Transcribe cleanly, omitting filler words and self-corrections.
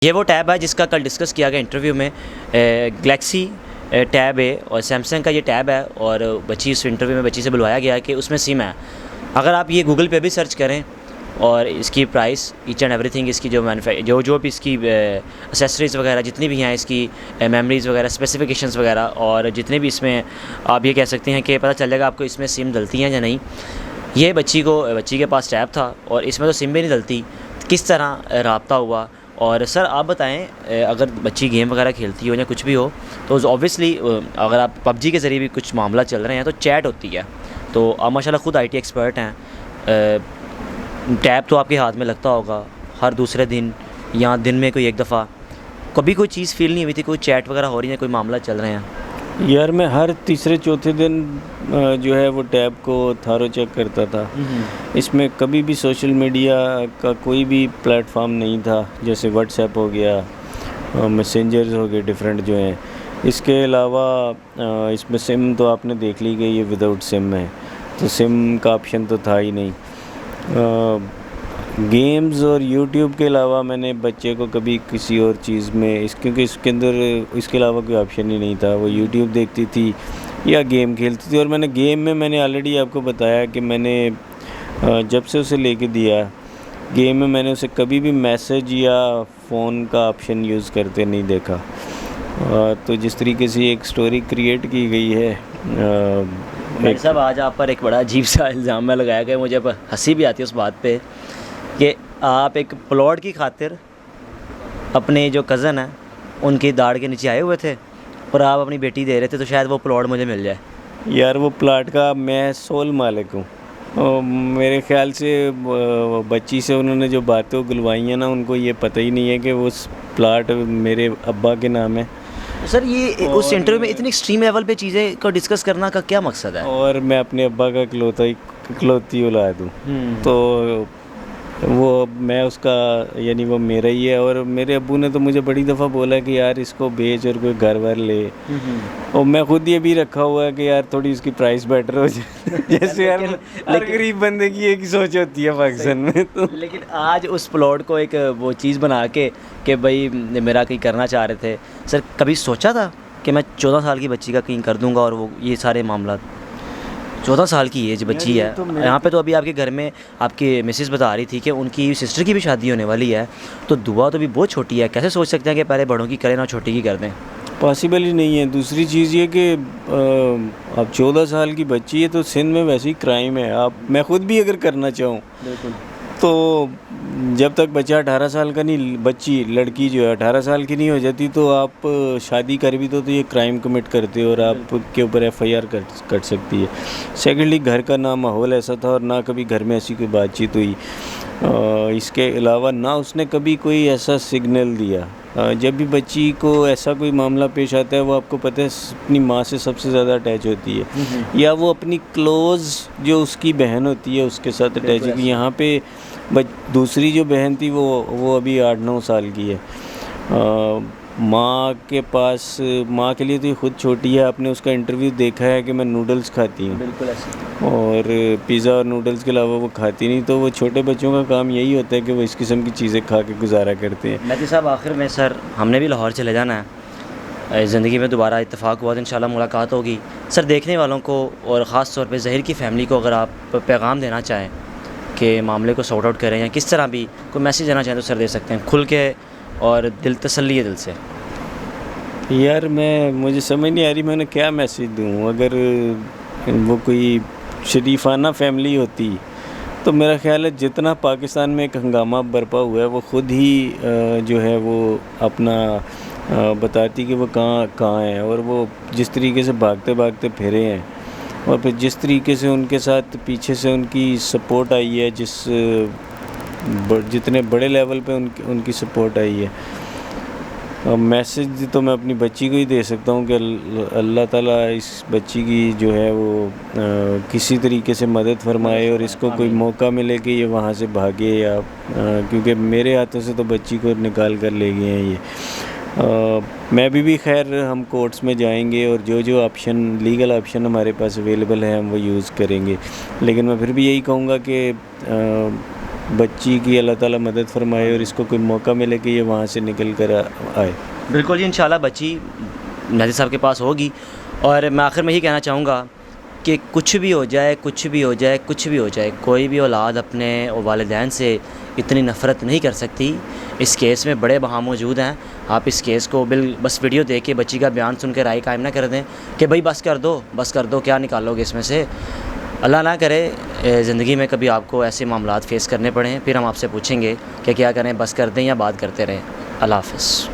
ये वो टैब है जिसका कल डिस्कस किया गया इंटरव्यू में। गैलेक्सी टैब है और सैमसंग का ये टैब है और बच्ची इस इंटरव्यू में बच्ची से बुलवाया गया है कि उसमें सिम है। अगर आप ये गूगल पे भी सर्च करें और इसकी प्राइस ईच एंड एवरीथिंग, इसकी जो भी इसकी एक्सेसरीज़ वगैरह जितनी भी हैं, इसकी मेमोरीज़ वगैरह, स्पेसिफिकेशंस वगैरह और जितने भी इसमें आप ये कह सकते हैं कि पता चल जाएगा आपको इसमें सिम डलती हैं या नहीं। ये बच्ची के पास टैब था और इसमें तो सिम भी नहीं डलती। किस तरह रब्ता हुआ? और सर आप बताएं, अगर बच्ची गेम वगैरह खेलती हो या कुछ भी हो तो ऑब्वियसली अगर आप पबजी के ज़रिए भी कुछ मामला चल रहे हैं तो चैट होती है। तो आप माशाल्लाह खुद आईटी एक्सपर्ट हैं। टैब तो आपके हाथ में लगता होगा हर दूसरे दिन या दिन में कोई एक दफ़ा। कभी कोई चीज़ फ़ील नहीं हुई थी, कोई चैट वगैरह हो रही है, कोई मामला चल रहे हैं? यार मैं हर तीसरे चौथे दिन जो है वो टैब को थारो चेक करता था। इसमें कभी भी सोशल मीडिया का कोई भी प्लेटफॉर्म नहीं था, जैसे व्हाट्सएप हो गया, मैसेंजर्स हो गए डिफरेंट जो हैं। इसके अलावा इसमें सिम तो आपने देख ली गई, ये विदाउट सिम है, तो सिम का ऑप्शन तो था ही नहीं। गेम्स और यूट्यूब के अलावा मैंने बच्चे को कभी किसी और चीज़ में क्योंकि इसके अंदर इसके अलावा कोई ऑप्शन ही नहीं था। वो यूट्यूब देखती थी या गेम खेलती थी। और मैंने ऑलरेडी आपको बताया कि मैंने जब से उसे लेके दिया गेम में, मैंने उसे कभी भी मैसेज या फ़ोन का ऑप्शन यूज़ करते नहीं देखा। तो जिस तरीके से एक स्टोरी क्रिएट की गई है, भाई साहब आज आप पर एक बड़ा अजीब सा इल्ज़ाम में लगाया गया। मुझे हंसी भी आती है उस बात पे कि आप एक प्लॉट की खातिर अपने जो कज़न हैं उनकी दाढ़ के नीचे आए हुए थे और आप अपनी बेटी दे रहे थे तो शायद वो प्लॉट मुझे मिल जाए। यार वो प्लाट का मैं सोल मालिक हूँ। मेरे ख्याल से बच्ची से उन्होंने जो बातें उगलवाई हैं ना, उनको ये पता ही नहीं है कि वो प्लाट मेरे अब्बा के नाम है। सर ये उस इंटरव्यू में इतनी एक्सट्रीम लेवल पे चीज़ें को डिस्कस करना का क्या मकसद है? और मैं अपने अब्बा का इकलौती औलाद हूँ, तो वो मैं उसका यानी वो मेरा ही है। और मेरे अब्बू ने तो मुझे बड़ी दफ़ा बोला कि यार इसको बेच और कोई घर वर ले। और मैं खुद ये भी रखा हुआ है कि यार थोड़ी इसकी प्राइस बेटर हो जाए। जैसे यार हर गरीब बंदे की एक ही सोच होती है पाकिस्तान में। तो लेकिन आज उस प्लॉट को एक वो चीज़ बना के कि भाई मेरा कहीं करना चाह रहे थे। सर कभी सोचा था कि मैं 14 साल की बच्ची का कहीं कर दूंगा और वो ये सारे मामला? 14 साल की एज बच्ची है यहाँ पे। तो अभी आपके घर में आपकी मिसेस बता रही थी कि उनकी सिस्टर की भी शादी होने वाली है, तो दुआ तो भी बहुत छोटी है। कैसे सोच सकते हैं कि पहले बड़ों की करें ना छोटी की कर दें? पॉसिबल ही नहीं है। दूसरी चीज़ ये कि अब 14 साल की बच्ची है तो सिंध में वैसे ही क्राइम है। मैं ख़ुद भी अगर करना चाहूँ तो जब तक बच्चा 18 साल का नहीं, बच्ची लड़की जो है 18 साल की नहीं हो जाती तो आप शादी कर भी तो ये क्राइम कमिट करते हो और आपके ऊपर एफआईआर कट सकती है। सेकेंडली घर का ना माहौल ऐसा था और ना कभी घर में ऐसी कोई बातचीत हुई। इसके अलावा ना उसने कभी कोई ऐसा सिग्नल दिया। जब भी बच्ची को ऐसा कोई मामला पेश आता है, वो आपको पता है अपनी माँ से सबसे ज़्यादा अटैच होती है, या वो अपनी क्लोज़ जो उसकी बहन होती है उसके साथ अटैच होती है। यहाँ पे दूसरी जो बहन थी वो अभी 8-9 साल की है। माँ के पास, माँ के लिए तो ये खुद छोटी है। आपने उसका इंटरव्यू देखा है कि मैं नूडल्स खाती हूँ, बिल्कुल ऐसे। और पिज़्ज़ा और नूडल्स के अलावा वो खाती नहीं। तो वो छोटे बच्चों का काम यही होता है कि वो इस किस्म की चीज़ें खा के गुजारा करते हैं। मेहदी साहब आखिर में सर हमने भी लाहौर चले जाना है, ज़िंदगी में दोबारा इत्तेफाक हुआ तो इंशाल्लाह मुलाकात होगी। सर देखने वालों को और ख़ास तौर पे ज़हीर की फ़ैमिली को अगर आप पैगाम देना चाहें कि मामले को सॉर्ट आउट करें या किस तरह भी कोई मैसेज देना चाहें तो सर दे सकते हैं खुल के और तसल्ली है दिल से। यार मुझे समझ नहीं आ रही मैं उन्हें क्या मैसेज दूँ। अगर वो कोई शरीफाना फैमिली होती तो मेरा ख्याल है जितना पाकिस्तान में एक हंगामा बरपा हुआ है वो ख़ुद ही जो है वो अपना बताती कि वो कहाँ है। और वो जिस तरीके से भागते भागते फिरे हैं और फिर जिस तरीके से उनके साथ पीछे से उनकी सपोर्ट आई है, जितने बड़े लेवल पे उनकी सपोर्ट आई है। मैसेज तो मैं अपनी बच्ची को ही दे सकता हूँ कि अल्लाह ताला इस बच्ची की जो है वो किसी तरीके से मदद फरमाए और इसको कोई मौका मिले कि ये वहाँ से भागे, या क्योंकि मेरे हाथों से तो बच्ची को निकाल कर ले गए हैं ये। मैं भी खैर हम कोर्ट्स में जाएंगे और जो ऑप्शन लीगल ऑप्शन हमारे पास अवेलेबल है हम वो यूज़ करेंगे। लेकिन मैं फिर भी यही कहूँगा कि बच्ची की अल्लाह ताला मदद फरमाए और इसको कोई मौका मिले कि ये वहाँ से निकल कर आए। बिल्कुल जी, इंशाल्लाह बच्ची नाज़िर साहब के पास होगी। और मैं आखिर में यही कहना चाहूँगा कि कुछ भी हो जाए, कुछ भी हो जाए, कुछ भी हो जाए, कोई भी औलाद अपने वालिदैन से इतनी नफ़रत नहीं कर सकती। इस केस में बड़े बहाम मौजूद हैं। आप इस केस को बस वीडियो देख के बच्ची का बयान सुन के राय कायम ना कर दें कि भाई बस कर दो, क्या निकालोगे इसमें से। अल्लाह ना करे ज़िंदगी में कभी आपको ऐसे मामलात फ़ेस करने पड़ें, फिर हम आपसे पूछेंगे कि क्या करें, बस कर दें या बात करते रहें। अल्लाह हाफ़िज़।